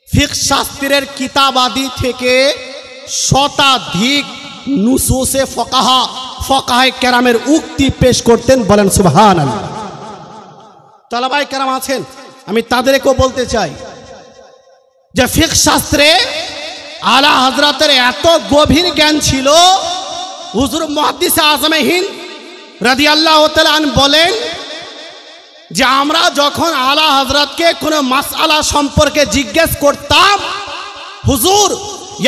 ফিকহ শাস্ত্রের কিতাবাদি থেকে শতাধিক নুসুসে ফকাহে কেরামের উক্তি পেশ করতেন। বলেন সুবহানাল্লাহ। তালাবাই কেরাম আছেন, আমি তাদেরকেও বলতে চাই যে ফিকহ শাস্ত্রে আলা হযরতের এত গভীর জ্ঞান ছিল। হুজুর মুহাদ্দিস আজমে হিন্দ রাদিয়াল্লাহু তাআলা আনহু বলেন যে আমরা যখন আলা হযরতকে কোনো মাসআলা সম্পর্কে জিজ্ঞেস করতাম, হুজুর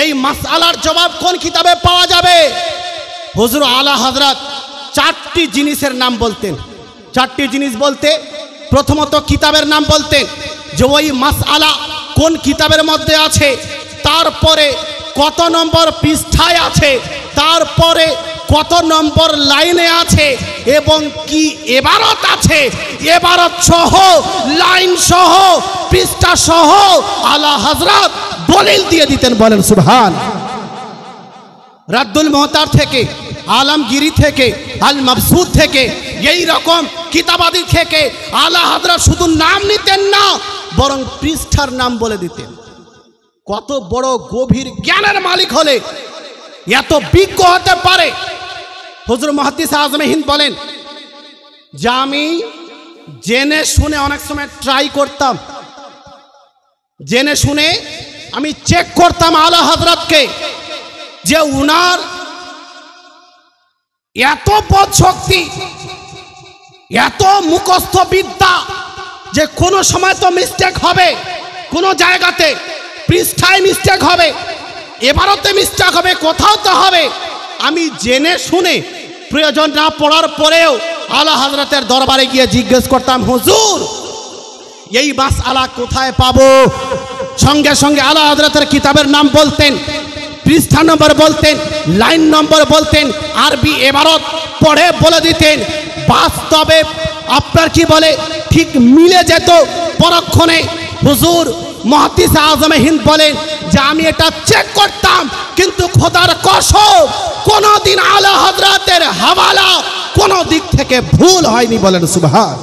এই মাসআলার জবাব কোন কিতাবে পাওয়া যাবে, হুজুর আলা হযরত চারটি জিনিসের নাম বলতেন। চারটি জিনিস বলতে প্রথমত কিতাবের নাম বলতেন, যে ওই মাসআলা কোন কিতাবের মধ্যে আছে, তারপরে কত নম্বর পৃষ্ঠায় আছে, তারপরে কত নম্বর লাইনে আছে এবং কি ইবারত আছে, ইবারত সহ লাইন সহ পৃষ্ঠা সহ আলা হযরত দলিল দিয়ে দিতেন। বলেন সুবহান। রাদ্দুল মুহতার থেকে, আলমগিরি থেকে, আল মাবসুত থেকে, এই রকম কিতাবাদি থেকে আলা হযরত শুধু নাম নিতেন না, বরং পৃষ্ঠার নাম বলে দিতেন। কত বড় গভীর জ্ঞানের মালিক হলে এত বিজ্ঞ হতে পারে। হুজুর মুহাদ্দিস আজমে হিন্দ বলেন যে আমি জেনে শুনে অনেক সময় ট্রাই করতাম, জেনে শুনে আমি চেক করতাম আলা হযরতকে, যে উনার এত বোধ শক্তি, এত মুখস্থ বিদ্যা, যে কোনো সময় তো মিস্টেক হবে, কোনো জায়গাতে পৃষ্ঠায় মিস্টেক হবে, এবারতে মিস্টেক হবে, কোথাও তো হবে। আমি জেনে শুনে প্রয়োজন না পড়ার পরেও আলা হযরতের দরবারে গিয়ে জিজ্ঞেস করতাম, হুজুর এই মাসআলা কোথায় পাবো। সঙ্গে সঙ্গে আলা হযরতের কিতাবের নাম বলতেন, পৃষ্ঠা নম্বর বলতেন, লাইন নম্বর বলতেন, আরবি এবারত পড়ে বলে দিতেন। বাস্তবে আপনার কি বলে ঠিক মিলে যেত পরক্ষণে। হুজুর মুহাদ্দিস আজমে হিন্দ বলেন যে আমি এটা চেক করতাম, কিন্তু খোদার কসম কোনদিন আলা হযরতের হাওয়ালা কোন দিক থেকে ভুল হয়নি। বলেন সুবহান।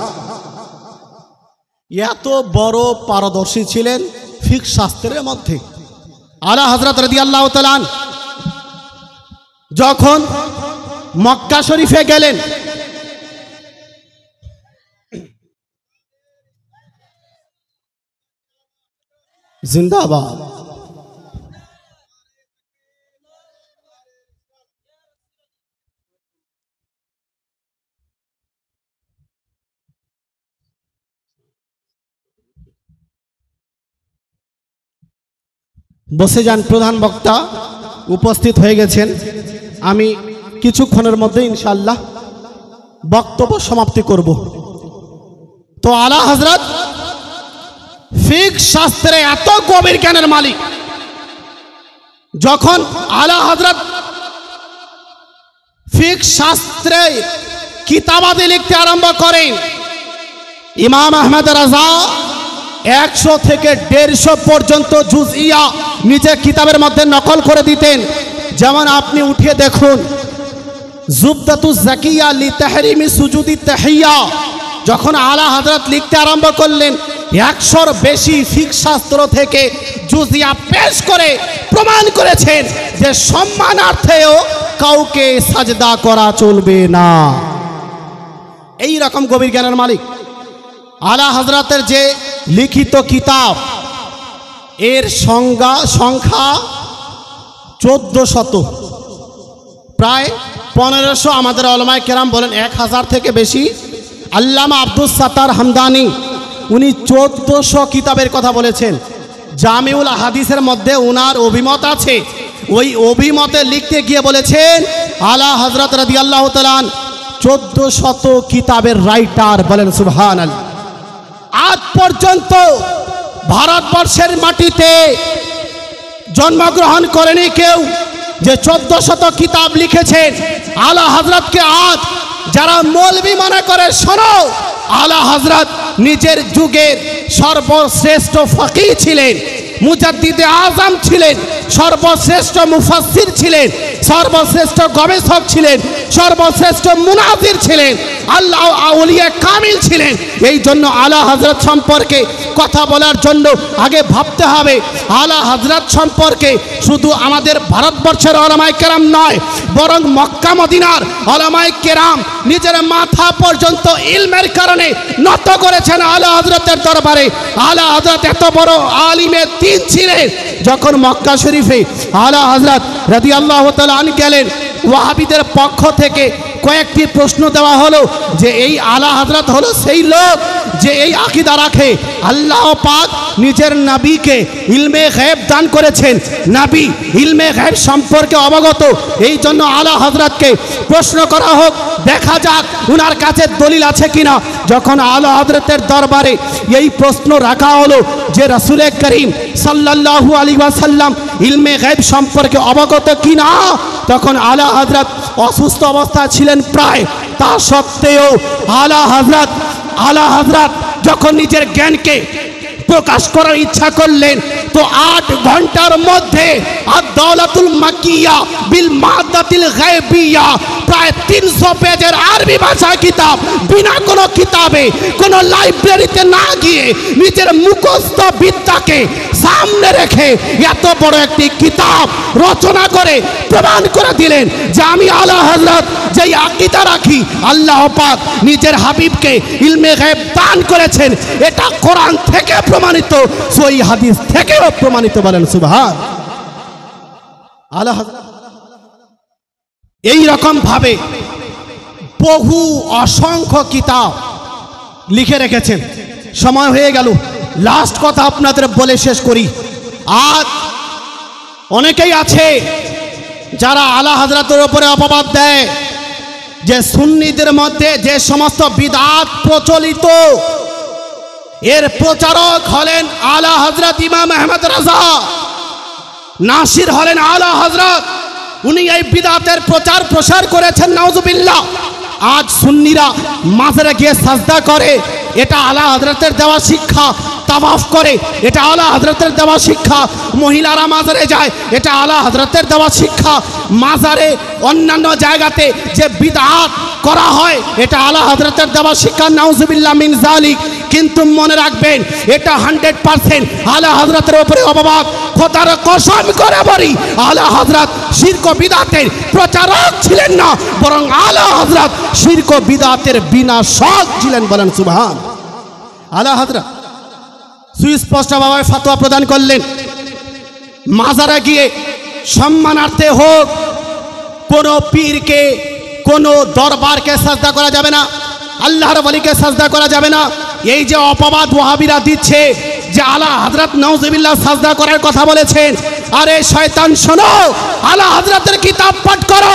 এত বড় পারদর্শী ছিলেন ফিকহ শাস্ত্রের মধ্যে। আলা হযরত রাদিয়াল্লাহু তাআলা যখন মক্কা শরীফে গেলেন, জিন্দাবাদ, বসে যান। প্রধান বক্তা উপস্থিত হয়ে গেছেন। আমি কিছুক্ষণের মধ্যে ইনশাআল্লাহ বক্তব্য সমাপ্তি করব। তো আলা হযরত ফিকহ শাস্ত্রে এত গভীর জ্ঞানের মালিক, যখন আলা হযরত ফিকহ শাস্ত্রে কিতাবাদি লিখতে আরম্ভ করেন, ইমাম আহমদ রাজা 100 থেকে 150 পর্যন্ত জুজইয়া নিজের কিতাবের মধ্যে নকল করে দিতেন। যেমন আপনি উঠিয়ে দেখুন জুবদাতুজ জাকিয়া লি তাহরিমি সুজুদি তাহিয়া, যখন আলা হযরত লিখতে আরম্ভ করলেন 100-র বেশি ফিকহ শাস্ত্র থেকে জুজিয়া পেশ করে প্রমাণ করেছেন যে সম্মানার্থেও কাউকে সাজদা করা চলবে না। এই রকম গভীর জ্ঞানের মালিক আলা হযরতের যে লিখিত কিতাব, এর সংখ্যা 1400, প্রায় 1500। আমাদের উলামায়ে কেরাম বলেন 1000 থেকে বেশি। আল্লামা আব্দুস সাত্তার হামদানি উনি 1400 কিতাবের কথা বলেছেন। জামিউল হাদিসের মধ্যে উনার অভিমত আছে। ওই অভিমতে লিখতে গিয়ে বলেছেন আলা হযরত রাদিয়াল্লাহু তাআলা 1400 কিতাবের রাইটার। বলেন সুবহানাল্লাহ। আজ পর্যন্ত ভারতবর্ষের মাটিতে জন্মগ্রহণ করেনি কেউ যে 1400 কিতাব লিখেছেন। আলা হযরতকে আজ যারা মৌলবি মনে করে, শোনো, আলা হযরত নিজের যুগের সর্বশ্রেষ্ঠ ফকিহ ছিলেন, মুজাদ্দিদে আজম ছিলেন, সর্বশ্রেষ্ঠ মুফাসসির ছিলেন, সর্বশ্রেষ্ঠ গবেষক ছিলেন, সর্বশ্রেষ্ঠ মুনাজির ছিলেন, আল্লাহ আউলিয়া কামিল ছিলেন। এই জন্য আলা হযরত সম্পর্কে কথা বলার জন্য আগে ভাবতে হবে আলা হযরত সম্পর্কে শুধু আমাদের ভারতবর্ষের উলামায়ে কেরাম নয়, বরং মক্কা মদিনার উলামায়ে কেরাম নিজের মাথা পর্যন্ত ইলমের কারণে নত করেছেন আলা হযরতের দরবারে। আলা হযরত এত বড় আলিমে দ্বীন ছিলেন, যখন মক্কা শরীফে আলা হযরত রাদিয়াল্লাহু তাআলা আনহু গেলেন, ওয়াহাবিদের পক্ষ থেকে কয়েকটি প্রশ্ন দেওয়া হলো যে এই আলা হযরত হলো সেই লোক যে এই আকীদা রাখে আল্লাহ পাক নিজের নবীকে ইলমে গায়ব দান করেছেন, নবী ইলমে গায়ব সম্পর্কে অবগত। এই জন্য আলা হযরতকে প্রশ্ন করা হোক, দেখা যাক উনার কাছে দলিল আছে কিনা। যখন আলা হযরতের দরবারে এই প্রশ্ন রাখা হলো যে রাসূল করিম সাল্লাল্লাহু আলাইহি ওয়াসাল্লাম ইলমে গায়ব সম্পর্কে অবগত কিনা, তখন আলা হযরত অসুস্থ অবস্থা ছিলেন প্রায়, তা সত্ত্বেও আলা হযরত যখন নিজের জ্ঞানকে প্রকাশ করার ইচ্ছা করলেন, তো 8 ঘন্টার মধ্যে আদ-দাওলাতুল মাকিয়া বিল মাদাতিল গায়বিয়া প্রায় 300 পেজের আরবি ভাষা কিতাব বিনা কোনো কিতাবে, কোনো লাইব্রেরিতে না গিয়ে নিজের মুখস্থ বিদ্যাকে সামনে রেখে এত বড় একটি কিতাব রচনা করে প্রমাণ করে দিলেন যে আমি আলা হযরত যেই আকীদা রাখি আল্লাহ পাক নিজের হাবিবকে ইলমে গায়ব দান করেছেন, এটা কোরআন থেকে প্রমাণিত, সহিহ হাদিস থেকেও প্রমাণিত। বলেন সুবহান। আলা হযরত এই রকম ভাবে বহু অসংখ্য কিতাব লিখে রেখেছেন। সময় হয়ে গেল, লাস্ট কথা আপনাদের বলে শেষ করি। আজ অনেকেই আছে যারা আলা হযরতের উপরে অপবাদ দেয় যে সুন্নিদের মধ্যে যে সমস্ত বিদআত প্রচলিত, এর প্রচারক হলেন আলা হযরত ইমাম আহমদ রাজা, নাসির হলেন আলা হযরত, উনি এই বিদআতের প্রচার প্রসার করেছেন, নাউজুবিল্লাহ। আজ সুন্নিরা মাজারে গিয়ে সাজদা করে, এটা আলা হযরতের দেওয়া শিক্ষা। তাওয়াফ করে, এটা আলা হযরতের দেওয়া শিক্ষা। মহিলারা মাজারে যায়, এটা আলা হযরতের দেওয়া শিক্ষা। মাজারে অন্যান্য জায়গাতে যে বিদআত করা হয়, এটা আলা হযরতের দেওয়া শিক্ষা, নাউজুবিল্লাহ মিন যালিক। কিন্তু মনে রাখবেন, এটা 100% আলা হযরতের উপরে অপবাদ। খোদার কসম করে বলি, আলা হযরত শিরক ও বিদআতের প্রচারক ছিলেন না, বরং আলা হযরত শিরক ও বিদআতের বিনাশক ছিলেন। বলেন সুবহান। আলা হযরত সুস্পষ্টভাবে ফতোয়া প্রদান করলেন, মাজারে গিয়ে সম্মানার্থে হোক কোনো পীরকে, কোনো দরবারকে সাজদা করা যাবে না, আল্লাহর ওলিকে সাজদা করা যাবে না। এই যে অপবাদ ওয়াহাবিরা দিচ্ছে যে আলা হযরত নাউজুবিল্লাহ সাজদা করার কথা বলেছেন, আরে শয়তান শোনো, আলা হযরতের কিতাব পাঠ করো।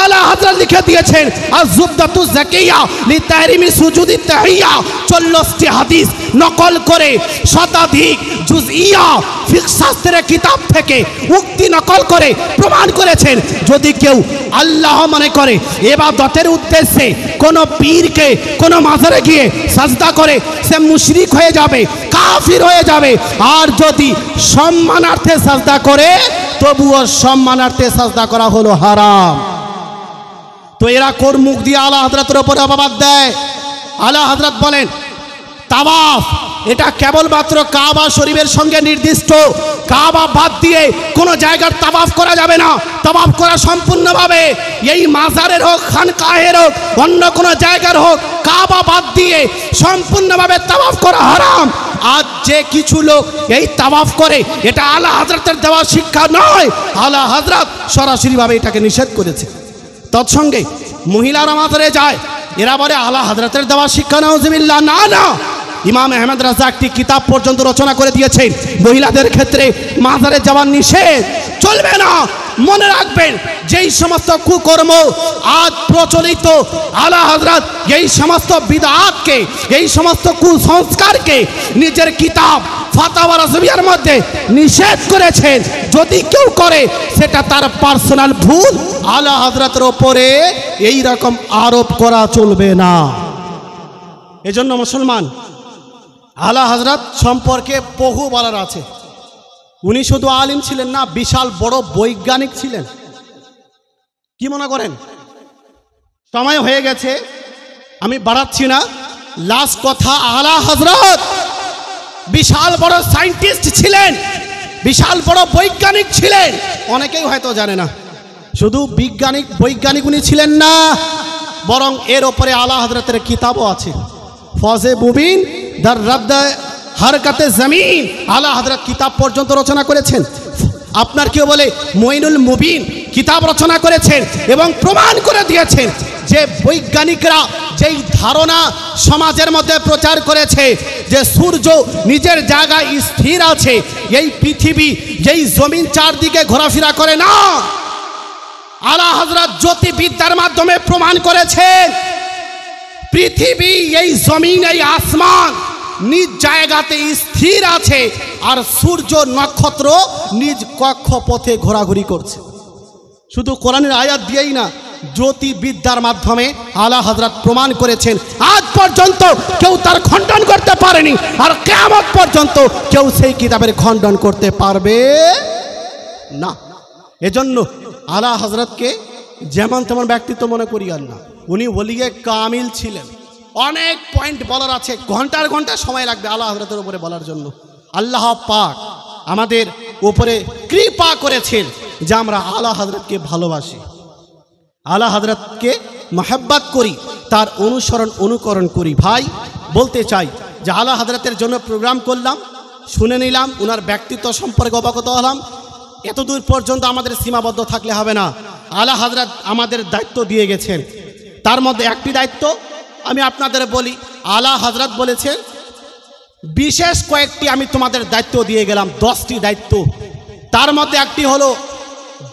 আলা হযরত লিখে দিয়েছেন আয-যুবদাতু যাকিয়া লিতাহরিমি সুজুদি তাহিয়া, 40টি হাদিস নকল করে শতাধিক জুজইয়া ফিকহ শাস্ত্রের কিতাব থেকে উক্তি নকল করে প্রমাণ করেছেন, যদি কেউ আল্লাহ মনে করে ইবাদতের উদ্দেশ্যে কোনো পীরকে কোনো মাজারে গিয়ে সাজদা করে, সে মুশরিক হয়ে যাবে, কাফির হয়ে যাবে। আর যদি সম্মানার্থে সাজদা করে, তবুও সম্মানার্থে সাজদা করা হলো হারাম। তো এরা কোন মুখ দিয়ে আলা হযরতের উপরে অপবাদ দেয়? আলা হযরত বলেন তাওয়াফ এটা কেবলমাত্র কাবা শরীফের সঙ্গে নির্দিষ্ট। কাবা বাদ দিয়ে কোনো জায়গার তাওয়াফ করা যাবে না। তাওয়াফ করা সম্পূর্ণভাবে এই মাজারের হোক, খানকাহের হোক, অন্য কোনো জায়গার হোক, কাবা বাদ দিয়ে সম্পূর্ণভাবে তাওয়াফ করা হারাম। আজ যে কিছু লোক এই তাওয়াফ করে, এটা আলা হযরতের দেওয়া শিক্ষা নয়, আলা হযরত সরাসরিভাবে এটাকে নিষেধ করেছে। তৎসঙ্গে মহিলারা মাজারে যায়, এরা বলে আলা হযরতের দেওয়া শিক্ষা, নাউজুবিল্লাহ। না না, ইমাম আহমদ রাজা একটি কিতাব পর্যন্ত রচনা করে দিয়েছেন মহিলাদের ক্ষেত্রে মাজারে যাওয়ার নিষেধ, চলবে না। মনে রাখবেন, যেই সমস্ত কুকর্ম আজ প্রচলিত, আলা হযরত এই সমস্ত বিদআতকে, এই সমস্ত কুসংস্কারকে নিজের কিতাব ফাতাওয়া রাজবিয়ার মধ্যে নিষেধ করেছেন। যদি কেউ করে সেটা তার পার্সোনাল ভুল, আলা হযরতের ওপরে এই রকম আরোপ করা চলবে না। এজন্য মুসলমান, আলা হযরত সম্পর্কে বহু বলার আছে। উনি শুধু আলিম ছিলেন না, বিশাল বড় বৈজ্ঞানিক ছিলেন। কি মনে করেন? সময় হয়ে গেছে, আমি বাড়াচ্ছি না। লাস্ট কথা, আলা হযরত বিশাল বড় সায়েন্টিস্ট ছিলেন, বিশাল বড় বৈজ্ঞানিক ছিলেন। অনেকেই হয়তো জানে না, শুধু বৈজ্ঞানিক উনি ছিলেন না, বরং এর ওপরে আলা হযরতের কিতাবও আছে। ফজে মুবিন দার রদ্দ হরকতে জমিন, আলা হযরত কিতাব পর্যন্ত রচনা করেছেন। আপনার কেউ বলে মঈনুল মুবিন কিতাব রচনা করেছেন এবং প্রমাণ করে দিয়েছেন যে বৈজ্ঞানিকরা যেই ধারণা সমাজের মধ্যে প্রচার করেছে যে সূর্য নিজের জায়গায় স্থির আছে, এই পৃথিবী, যেই জমিন চারদিকে ঘোরাফেরা করে না, আলা হযরত জ্যোতির্বিদ্যার মাধ্যমে প্রমাণ করেছেন পৃথিবী, এই জমিন, এই আসমান নিজ জায়গাতে স্থির আছে, আর সূর্য নক্ষত্র নিজ কক্ষপথে ঘোরাঘুরি করছে। শুধু কোরআনের আয়াত দিয়েই না, জ্যোতির্বিদ্যার মাধ্যমে আলা হযরত প্রমাণ করেছেন। আজ পর্যন্ত কেউ তার খণ্ডন করতে পারেনি, আর কিয়ামত পর্যন্ত কেউ সেই কিতাবের খণ্ডন করতে পারবে না। এজন্য আলা হযরতকে যেমন তেমন ব্যক্তিত্ব মনে করিয়েন না, উনি ওলিয়ে কামিল ছিলেন। অনেক পয়েন্ট বলার আছে, ঘন্টার ঘন্টা সময় লাগবে আলা হযরতের উপরে বলার জন্য। আল্লাহ পাক আমাদের উপরে কৃপা করেছেন যে আমরা আলা হযরতকে ভালোবাসি, আলা হযরতকে মহব্বত করি, তার অনুকরণ করি। ভাই বলতে চাই যে আলা হযরতের জন্য প্রোগ্রাম করলাম, শুনে নিলাম, ওনার ব্যক্তিত্ব সম্পর্কে অবগত হলাম। এতদূর পর্যন্ত আমাদের সীমাবদ্ধ থাকলে হবে না। আলা হযরত আমাদের দায়িত্ব দিয়ে গেছেন, তার মধ্যে একটি দায়িত্ব আমি আপনাদের বলি। আলা হযরত বলেছেন বিশেষ কয়েকটি আমি তোমাদের দায়িত্ব দিয়ে গেলাম, 10টি দায়িত্ব। তার মধ্যে একটি হলো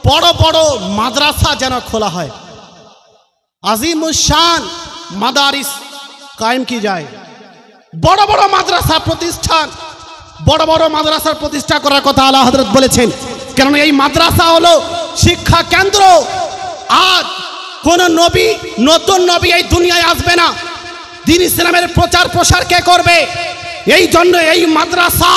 বড় বড় মাদ্রাসা যেন খোলা হয়, আজিমুস শান মাদারিস কায়েম কি যায়। বড় বড় মাদ্রাসা প্রতিষ্ঠান, বড় বড় মাদ্রাসার প্রতিষ্ঠা করার কথা আলা হযরত বলেছেন। কারণ এই মাদ্রাসা হলো শিক্ষা কেন্দ্র। আজ কোন নবী, নতুন নবী এই দুনিয়ায় আসবে না, দ্বীন ইসলামের প্রচার প্রসার কে করবে? এই জন্য এই মাদ্রাসা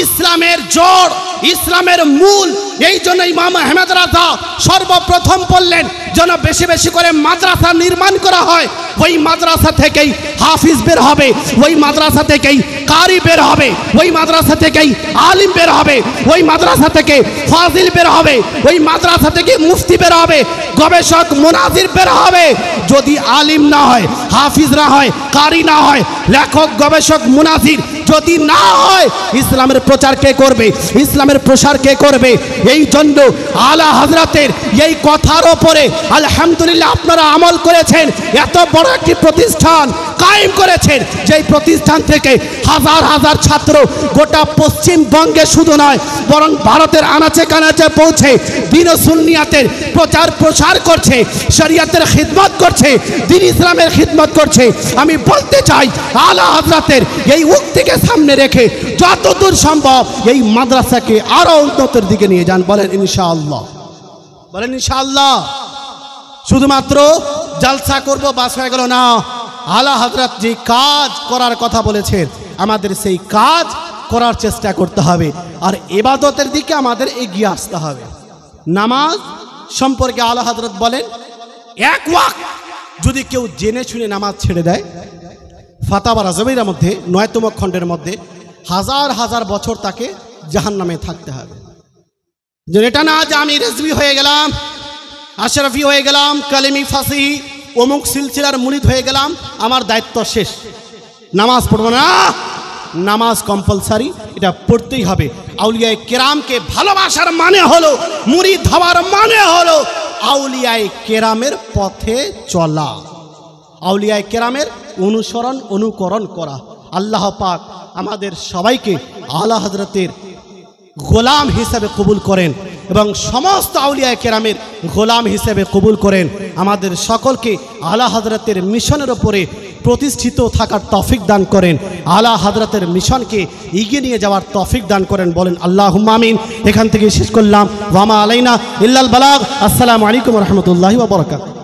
ইসলামের জড়, ইসলামের মূল। এই জন্য ইমাম আহমদ রাজা সর্বপ্রথম বললেন যেন বেশি বেশি করে মাদ্রাসা নির্মাণ করা হয়। ওই মাদ্রাসা থেকেই হাফিজ বের হবে, ওই মাদ্রাসা থেকেই কারি বের হবে, ওই মাদ্রাসা থেকেই আলিম বের হবে, ওই মাদ্রাসা থেকে ফাজিল বের হবে, ওই মাদ্রাসা থেকে মুফতি বের হবে, গবেষক মুনাজির বের হবে। যদি আলিম না হয়, হাফিজ না হয়, কারি না হয়, লেখক গবেষক মুনাজির যদি না হয়, ইসলামের প্রচার কে করবে? ইসলামের প্রসার কে করবে? এই জন্য আলা হযরতের এই কথার ওপরে আলহামদুলিল্লাহ আপনারা আমল করেছেন। এত বড় একটি প্রতিষ্ঠান কায়েম করেছেন, যেই প্রতিষ্ঠান থেকে হাজার হাজার ছাত্র গোটা পশ্চিমবঙ্গে শুধু নয় বরং ভারতের আনাচে কানাচে পৌঁছে দ্বীন ও সুন্নিয়াতের প্রচার প্রসার করছে, শরিয়তের খিদমত করছে, দ্বীন ইসলামের খিদমত করছে। আমি বলতে চাই আলা হযরতের এই উক্তিকে সামনে রেখে যতদূর সম্ভব এই মাদ্রাসাকে আরো উন্নতির দিকে নিয়ে যান। বলেন ইনশাআল্লাহ, বলেন ইনশাআল্লাহ। শুধুমাত্র জলসা করব বাস হয়ে গেল না, আলা হযরত যে কাজ করার কথা বলেছেন আমাদের সেই কাজ করার চেষ্টা করতে হবে, আর ইবাদতের দিকে আমাদের এগিয়ে আসতে হবে। নামাজ সম্পর্কে আলা হযরত বলেন এক ওয়াক্ত যদি কেউ জেনে শুনে নামাজ ছেড়ে দেয়, ফাতাওয়া রাজবিয়ার মধ্যে 9তম খণ্ডের মধ্যে হাজার হাজার বছর তাকে জাহান্নামে থাকতে হবে। যে এটা না যে আমি রেজভি হয়ে গেলাম, আশরাফি হয়ে গেলাম, কালিমি ফাসি অমুক সিলসিলার মুরিদ হয়ে গেলাম, আমার দায়িত্ব শেষ, নামাজ পড়বো না। নামাজ কম্পালসারি, এটা পড়তেই হবে। আউলিয়ায়ে কেরামকে ভালোবাসার মানে হলো, মুরিদ হওয়ার মানে হলো আউলিয়ায়ে কেরামের পথে চলা, আউলিয়ায়ে কেরামের অনুসরণ অনুকরণ করা। আল্লাহ পাক আমাদের সবাইকে আলা হযরতের গোলাম হিসেবে কবুল করেন এবং সমস্ত আউলিয়া কেরামের গোলাম হিসেবে কবুল করেন। আমাদের সকলকে আলা হযরতের মিশনের উপরে প্রতিষ্ঠিত থাকার তৌফিক দান করেন। আলা হযরতের মিশনকে এগিয়ে নিয়ে যাওয়ার তৌফিক দান করেন। বলেন আল্লাহুম্মা আমিন। এখান থেকে শেষ করলাম। ওয়ামা আলাইনা ইল্লাল বালাগ। আসসালামু আলাইকুম ওয়া রাহমাতুল্লাহি ওয়া বারাকাতুহু।